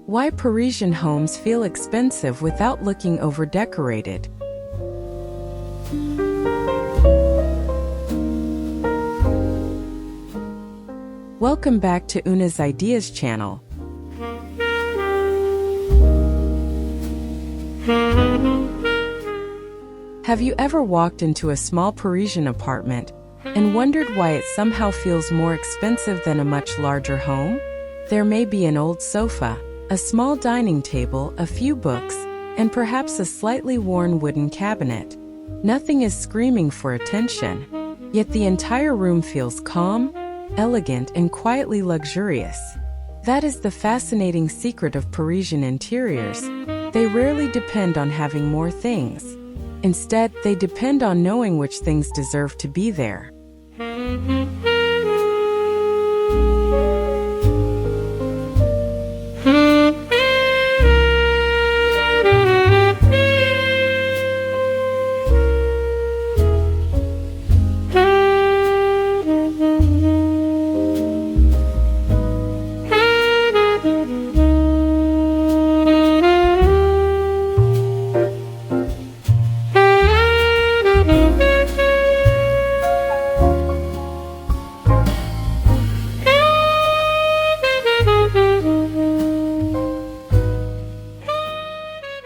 Why Parisian homes feel expensive without looking overdecorated. Welcome back to Una's Ideas channel. Have you ever walked into a small Parisian apartment and wondered why it somehow feels more expensive than a much larger home? There may be an old sofa, a small dining table, a few books, and perhaps a slightly worn wooden cabinet. Nothing is screaming for attention, yet the entire room feels calm, elegant, and quietly luxurious. That is the fascinating secret of Parisian interiors. They rarely depend on having more things. Instead, they depend on knowing which things deserve to be there.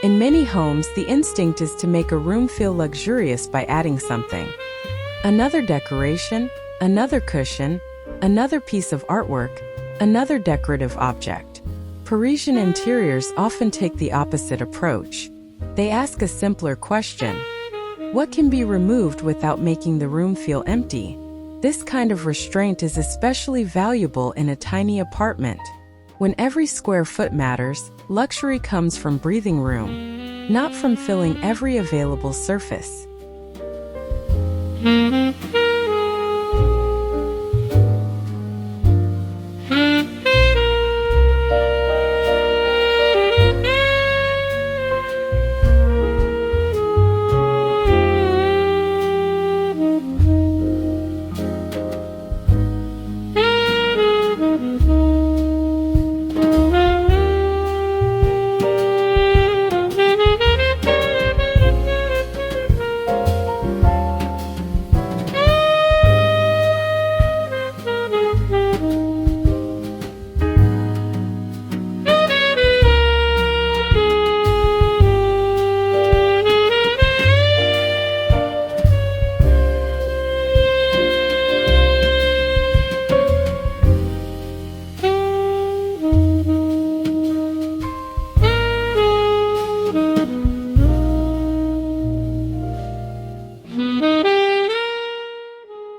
In many homes, the instinct is to make a room feel luxurious by adding something. Another decoration, another cushion, another piece of artwork, another decorative object. Parisian interiors often take the opposite approach. They ask a simpler question: what can be removed without making the room feel empty? This kind of restraint is especially valuable in a tiny apartment. When every square foot matters, luxury comes from breathing room, not from filling every available surface.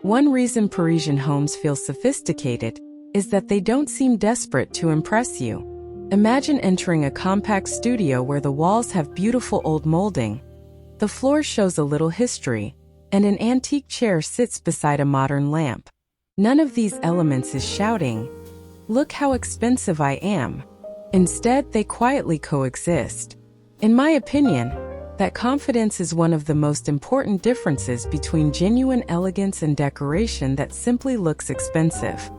One reason Parisian homes feel sophisticated is that they don't seem desperate to impress you. Imagine entering a compact studio where the walls have beautiful old molding, the floor shows a little history, and an antique chair sits beside a modern lamp. None of these elements is shouting, "Look how expensive I am." Instead, they quietly coexist. In my opinion, that confidence is one of the most important differences between genuine elegance and decoration that simply looks expensive.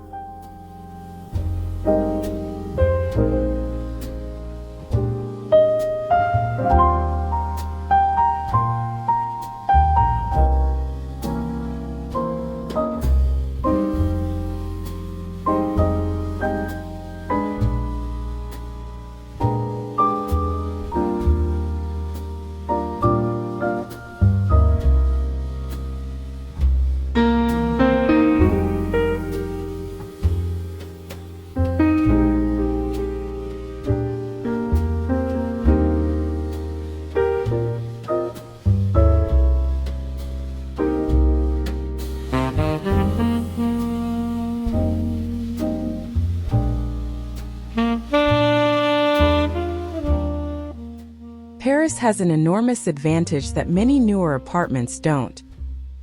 Paris has an enormous advantage that many newer apartments don't.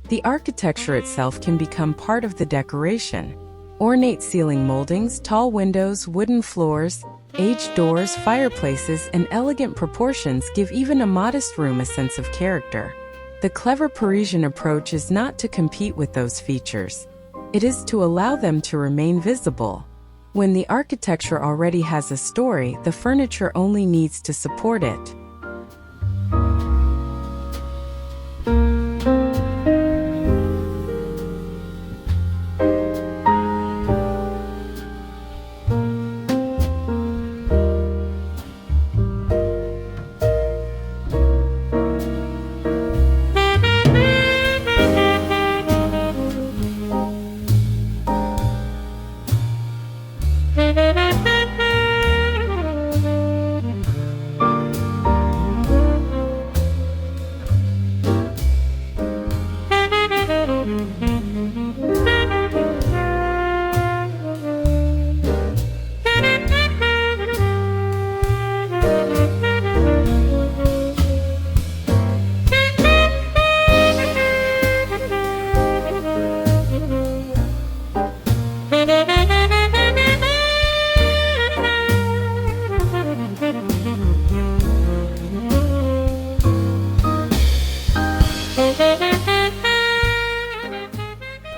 The architecture itself can become part of the decoration. Ornate ceiling moldings, tall windows, wooden floors, aged doors, fireplaces, and elegant proportions give even a modest room a sense of character. The clever Parisian approach is not to compete with those features. It is to allow them to remain visible. When the architecture already has a story, the furniture only needs to support it.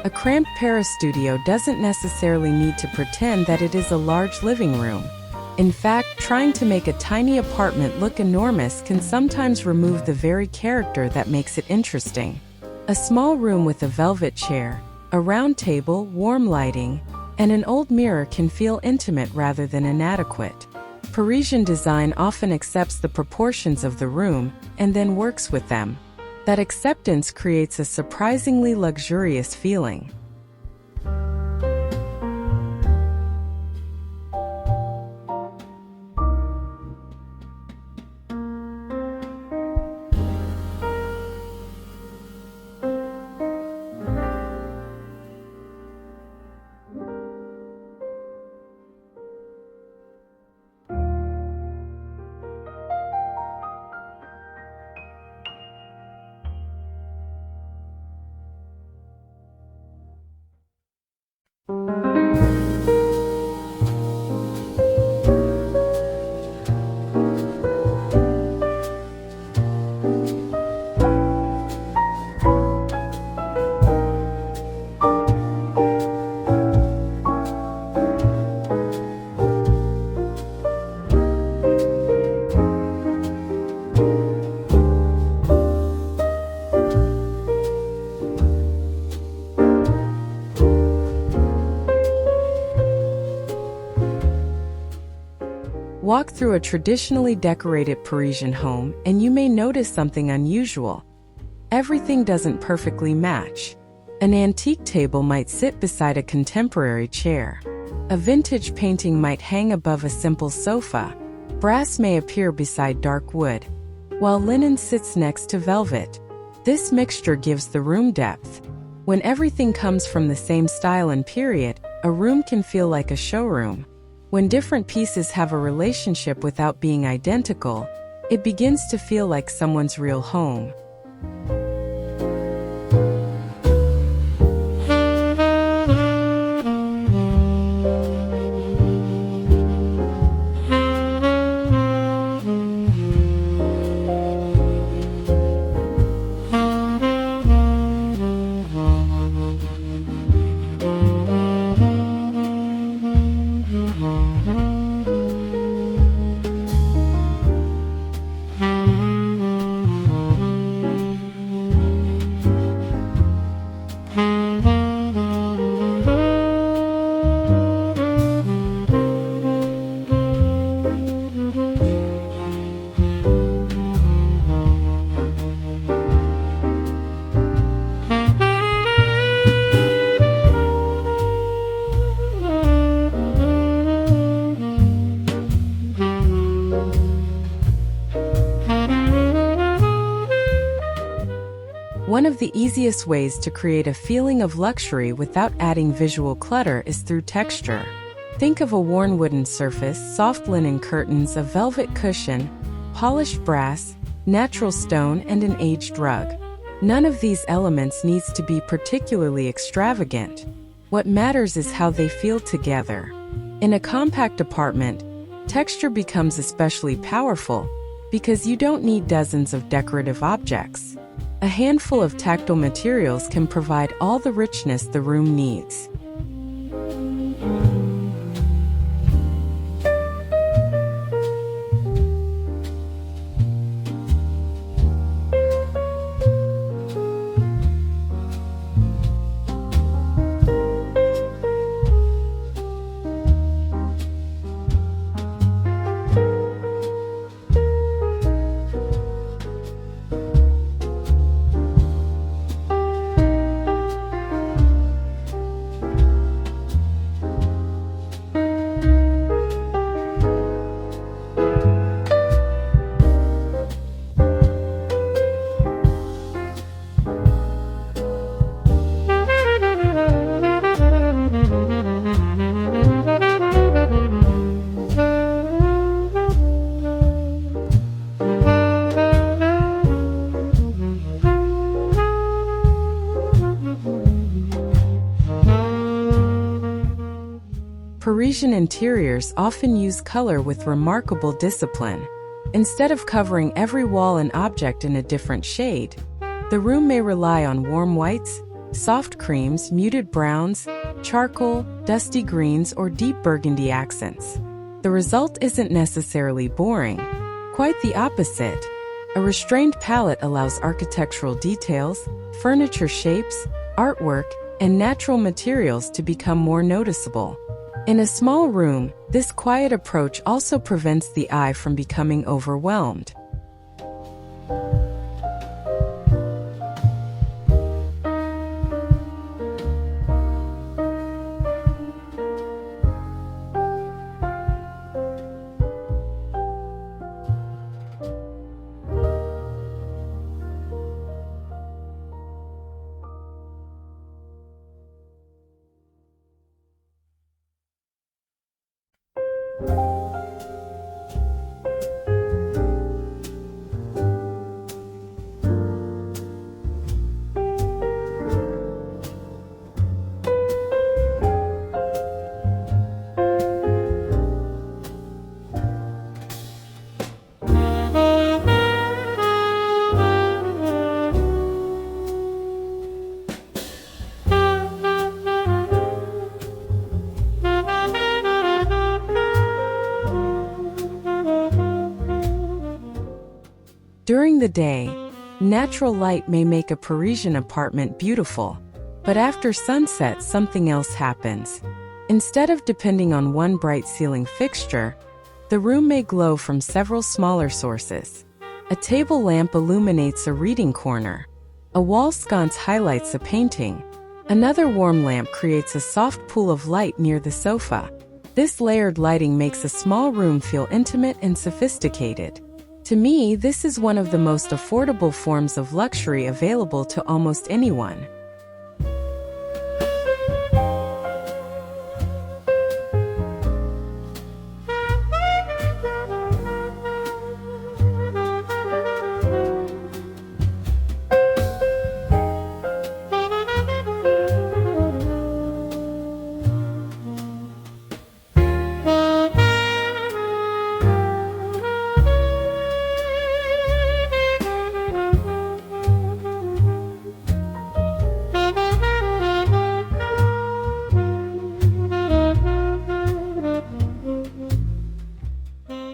A cramped Paris studio doesn't necessarily need to pretend that it is a large living room. In fact, trying to make a tiny apartment look enormous can sometimes remove the very character that makes it interesting. A small room with a velvet chair, a round table, warm lighting, and an old mirror can feel intimate rather than inadequate. Parisian design often accepts the proportions of the room and then works with them. That acceptance creates a surprisingly luxurious feeling. Walk through a traditionally decorated Parisian home and you may notice something unusual. Everything doesn't perfectly match. An antique table might sit beside a contemporary chair. A vintage painting might hang above a simple sofa. Brass may appear beside dark wood, while linen sits next to velvet. This mixture gives the room depth. When everything comes from the same style and period, a room can feel like a showroom. When different pieces have a relationship without being identical, it begins to feel like someone's real home. One of the easiest ways to create a feeling of luxury without adding visual clutter is through texture. Think of a worn wooden surface, soft linen curtains, a velvet cushion, polished brass, natural stone, and an aged rug. None of these elements needs to be particularly extravagant. What matters is how they feel together. In a compact apartment, texture becomes especially powerful because you don't need dozens of decorative objects. A handful of tactile materials can provide all the richness the room needs. Parisian interiors often use color with remarkable discipline. Instead of covering every wall and object in a different shade, the room may rely on warm whites, soft creams, muted browns, charcoal, dusty greens, or deep burgundy accents. The result isn't necessarily boring. Quite the opposite. A restrained palette allows architectural details, furniture shapes, artwork, and natural materials to become more noticeable. In a small room, this quiet approach also prevents the eye from becoming overwhelmed. During the day, natural light may make a Parisian apartment beautiful, but after sunset something else happens. Instead of depending on one bright ceiling fixture, the room may glow from several smaller sources. A table lamp illuminates a reading corner. A wall sconce highlights a painting. Another warm lamp creates a soft pool of light near the sofa. This layered lighting makes a small room feel intimate and sophisticated. To me, this is one of the most affordable forms of luxury available to almost anyone.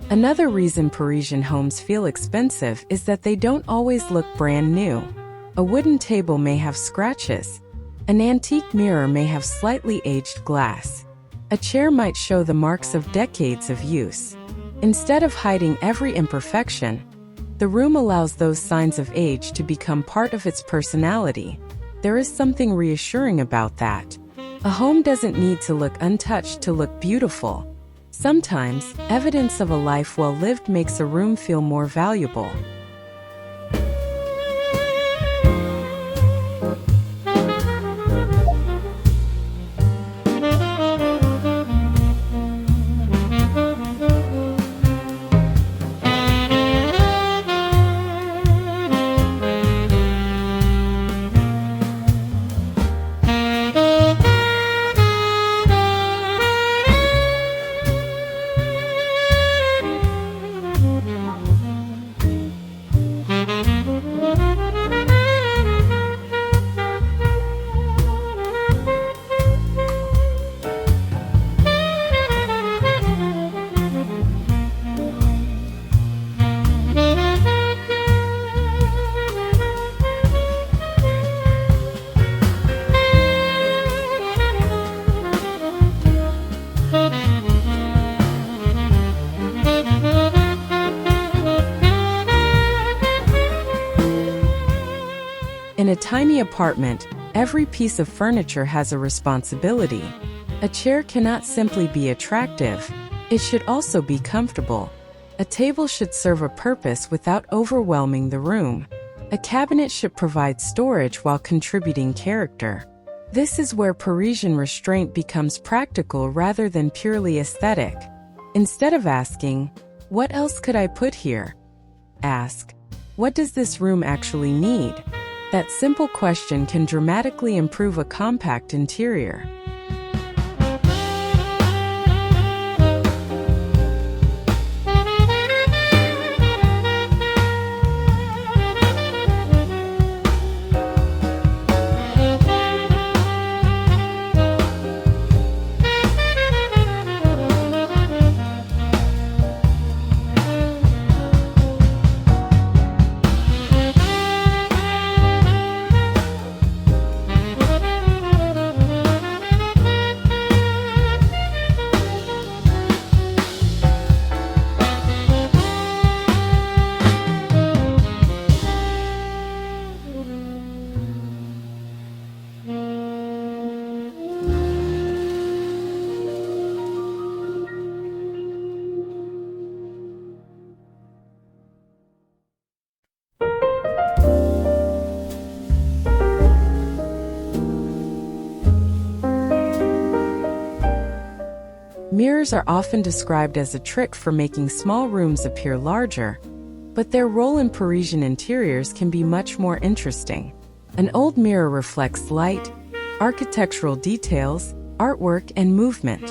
Another reason Parisian homes feel expensive is that they don't always look brand new. A wooden table may have scratches. An antique mirror may have slightly aged glass. A chair might show the marks of decades of use. Instead of hiding every imperfection, the room allows those signs of age to become part of its personality. There is something reassuring about that. A home doesn't need to look untouched to look beautiful. Sometimes, evidence of a life well lived makes a room feel more valuable. In a tiny apartment, every piece of furniture has a responsibility. A chair cannot simply be attractive, it should also be comfortable. A table should serve a purpose without overwhelming the room. A cabinet should provide storage while contributing character. This is where Parisian restraint becomes practical rather than purely aesthetic. Instead of asking, "What else could I put here?" ask, "What does this room actually need?" That simple question can dramatically improve a compact interior. Mirrors are often described as a trick for making small rooms appear larger, but their role in Parisian interiors can be much more interesting. An old mirror reflects light, architectural details, artwork, and movement.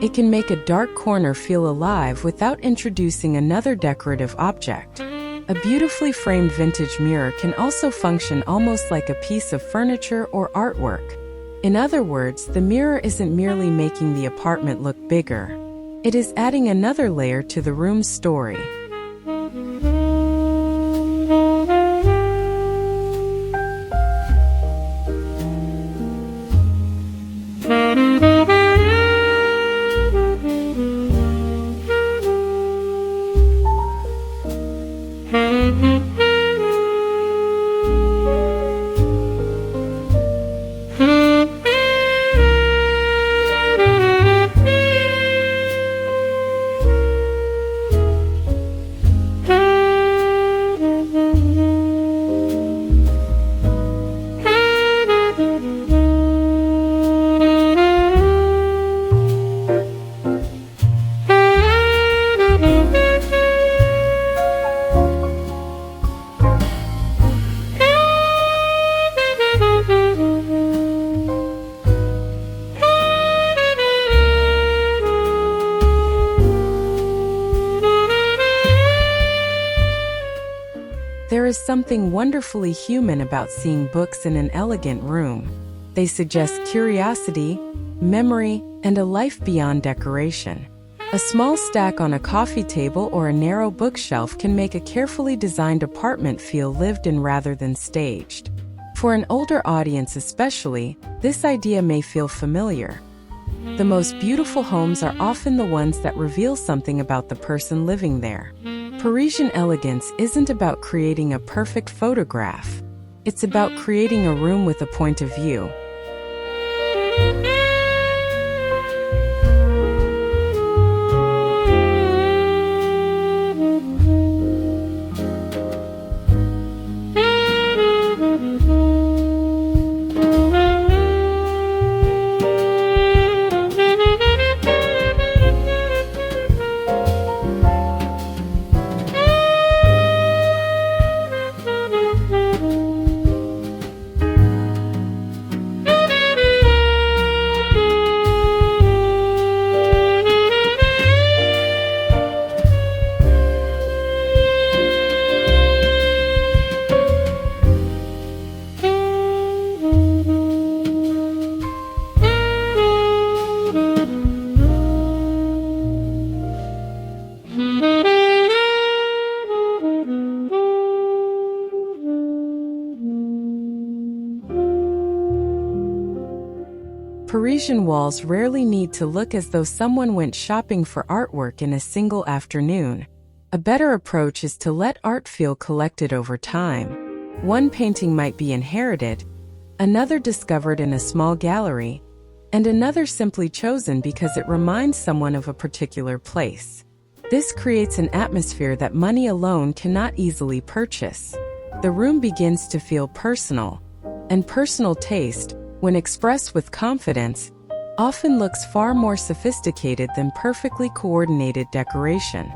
It can make a dark corner feel alive without introducing another decorative object. A beautifully framed vintage mirror can also function almost like a piece of furniture or artwork. In other words, the mirror isn't merely making the apartment look bigger. It is adding another layer to the room's story. There is something wonderfully human about seeing books in an elegant room. They suggest curiosity, memory, and a life beyond decoration. A small stack on a coffee table or a narrow bookshelf can make a carefully designed apartment feel lived in rather than staged. For an older audience especially, this idea may feel familiar. The most beautiful homes are often the ones that reveal something about the person living there. Parisian elegance isn't about creating a perfect photograph. It's about creating a room with a point of view. Parisian walls rarely need to look as though someone went shopping for artwork in a single afternoon. A better approach is to let art feel collected over time. One painting might be inherited, another discovered in a small gallery, and another simply chosen because it reminds someone of a particular place. This creates an atmosphere that money alone cannot easily purchase. The room begins to feel personal, and personal taste, when expressed with confidence, often looks far more sophisticated than perfectly coordinated decoration.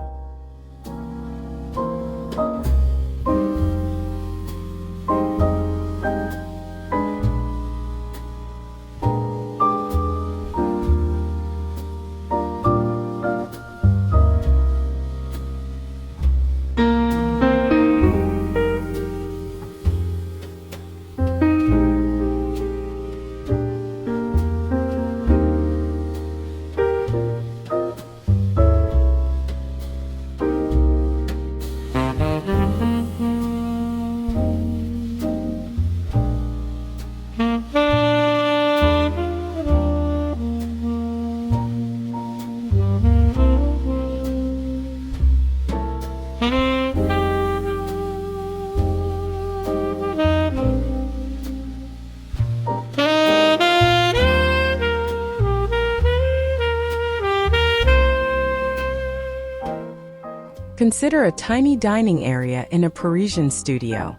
Consider a tiny dining area in a Parisian studio.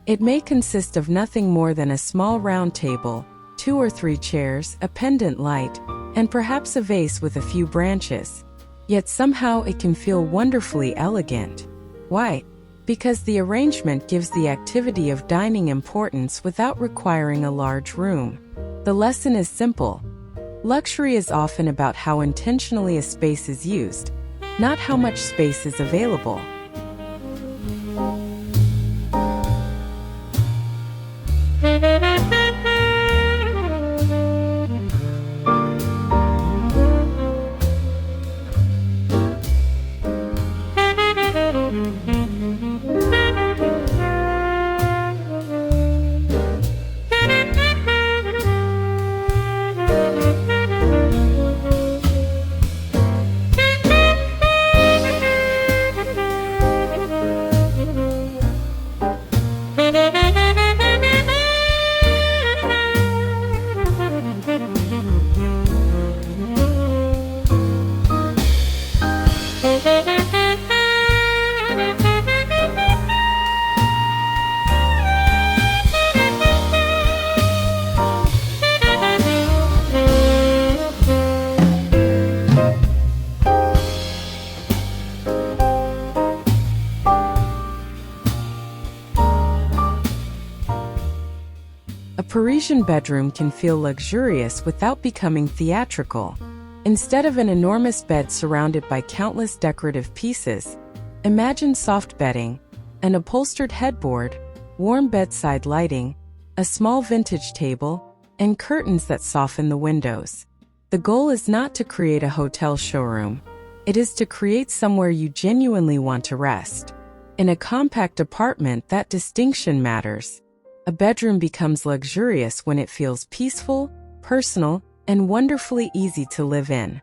It may consist of nothing more than a small round table, 2 or 3 chairs, a pendant light, and perhaps a vase with a few branches. Yet somehow it can feel wonderfully elegant. Why? Because the arrangement gives the activity of dining importance without requiring a large room. The lesson is simple. Luxury is often about how intentionally a space is used, not how much space is available. A Parisian bedroom can feel luxurious without becoming theatrical. Instead of an enormous bed surrounded by countless decorative pieces, imagine soft bedding, an upholstered headboard, warm bedside lighting, a small vintage table, and curtains that soften the windows. The goal is not to create a hotel showroom. It is to create somewhere you genuinely want to rest. In a compact apartment, that distinction matters. A bedroom becomes luxurious when it feels peaceful, personal, and wonderfully easy to live in.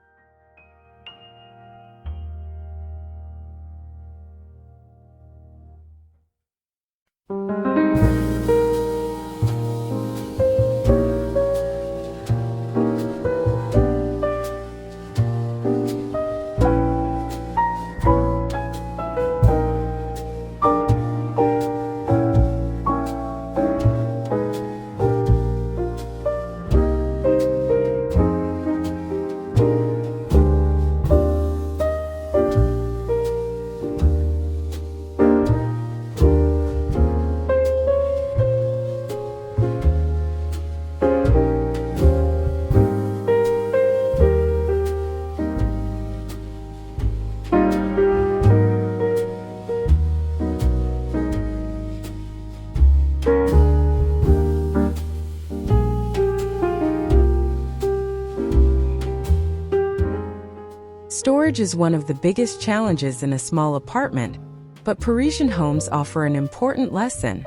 Storage is one of the biggest challenges in a small apartment, but Parisian homes offer an important lesson.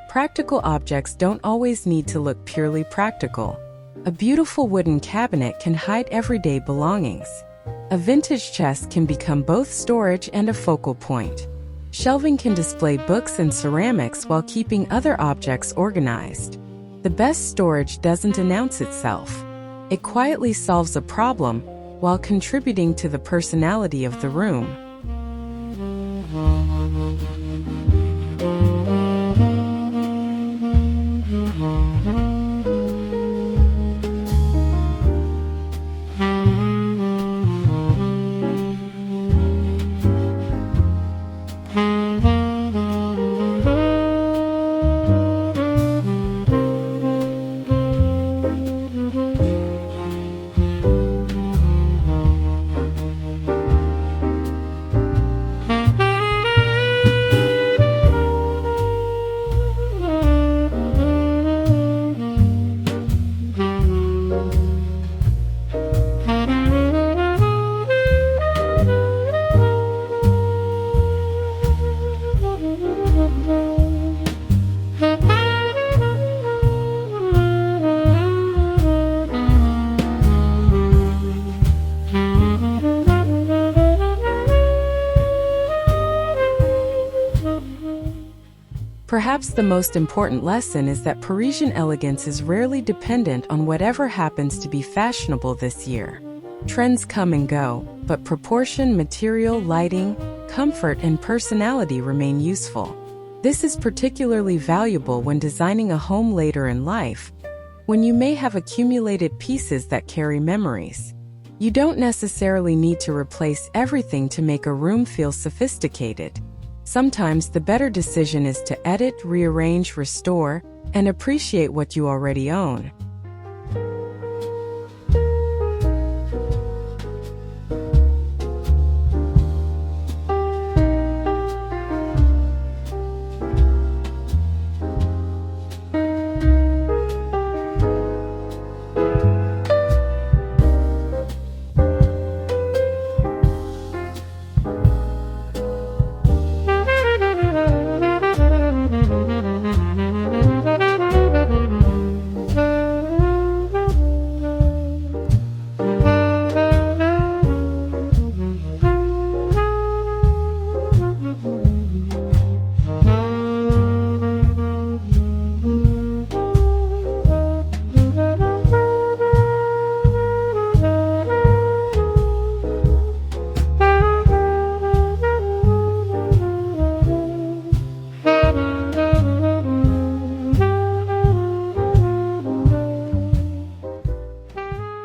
Practical objects don't always need to look purely practical. A beautiful wooden cabinet can hide everyday belongings. A vintage chest can become both storage and a focal point. Shelving can display books and ceramics while keeping other objects organized. The best storage doesn't announce itself. It quietly solves a problem while contributing to the personality of the room. Perhaps the most important lesson is that Parisian elegance is rarely dependent on whatever happens to be fashionable this year. Trends come and go, but proportion, material, lighting, comfort, and personality remain useful. This is particularly valuable when designing a home later in life, when you may have accumulated pieces that carry memories. You don't necessarily need to replace everything to make a room feel sophisticated. Sometimes the better decision is to edit, rearrange, restore, and appreciate what you already own.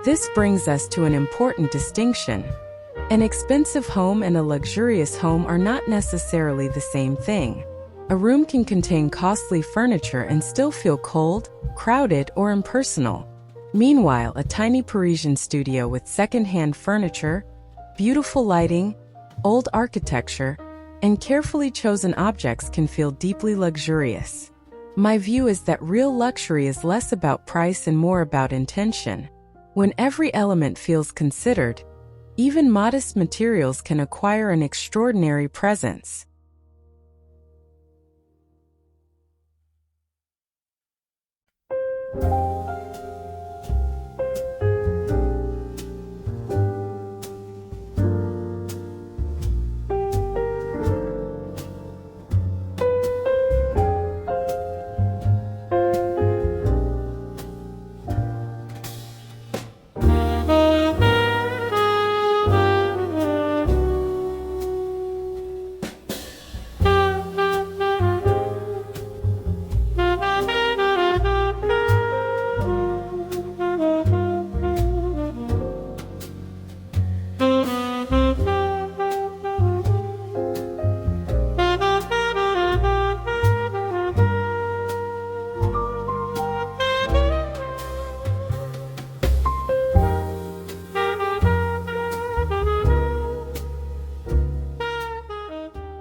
This brings us to an important distinction. An expensive home and a luxurious home are not necessarily the same thing. A room can contain costly furniture and still feel cold, crowded, or impersonal. Meanwhile, a tiny Parisian studio with second-hand furniture, beautiful lighting, old architecture, and carefully chosen objects can feel deeply luxurious. My view is that real luxury is less about price and more about intention. When every element feels considered, even modest materials can acquire an extraordinary presence.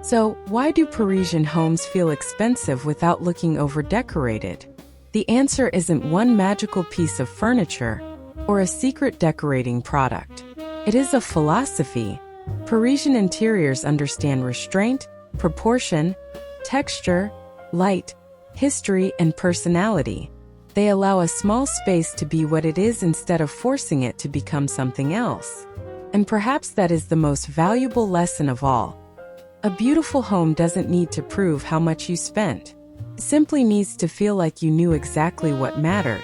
So, why do Parisian homes feel expensive without looking overdecorated? The answer isn't one magical piece of furniture or a secret decorating product. It is a philosophy. Parisian interiors understand restraint, proportion, texture, light, history, and personality. They allow a small space to be what it is instead of forcing it to become something else. And perhaps that is the most valuable lesson of all. A beautiful home doesn't need to prove how much you spent. It simply needs to feel like you knew exactly what mattered.